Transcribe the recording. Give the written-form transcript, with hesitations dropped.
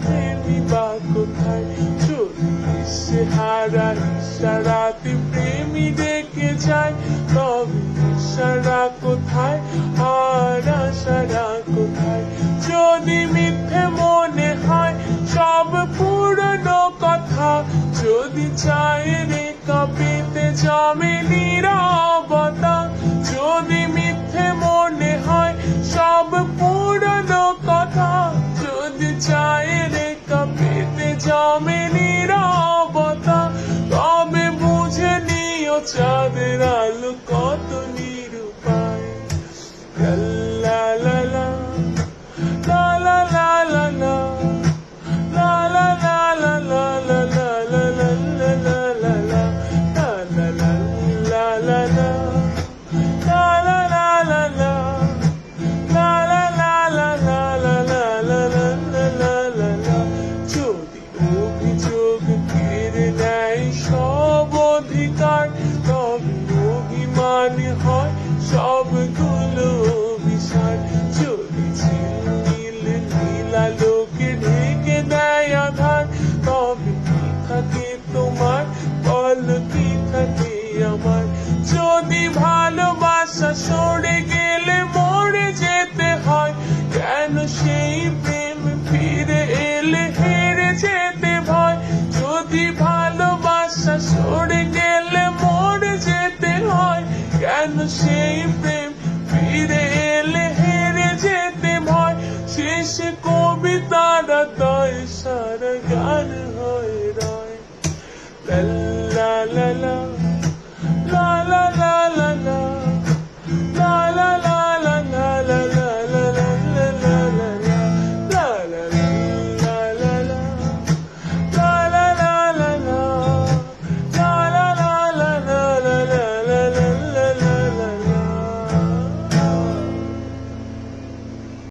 প্রেমী বা কোথায়? যদি সে হারা ইশারাতে প্রেমী ডেকে যায়, তবে ইশারা কোথায় আর আশারা কোথায়? যদি মিথ্যে মনে হয় সব পুরনো কথা, যদি চায় রে কাঁপিতে জমে নীরা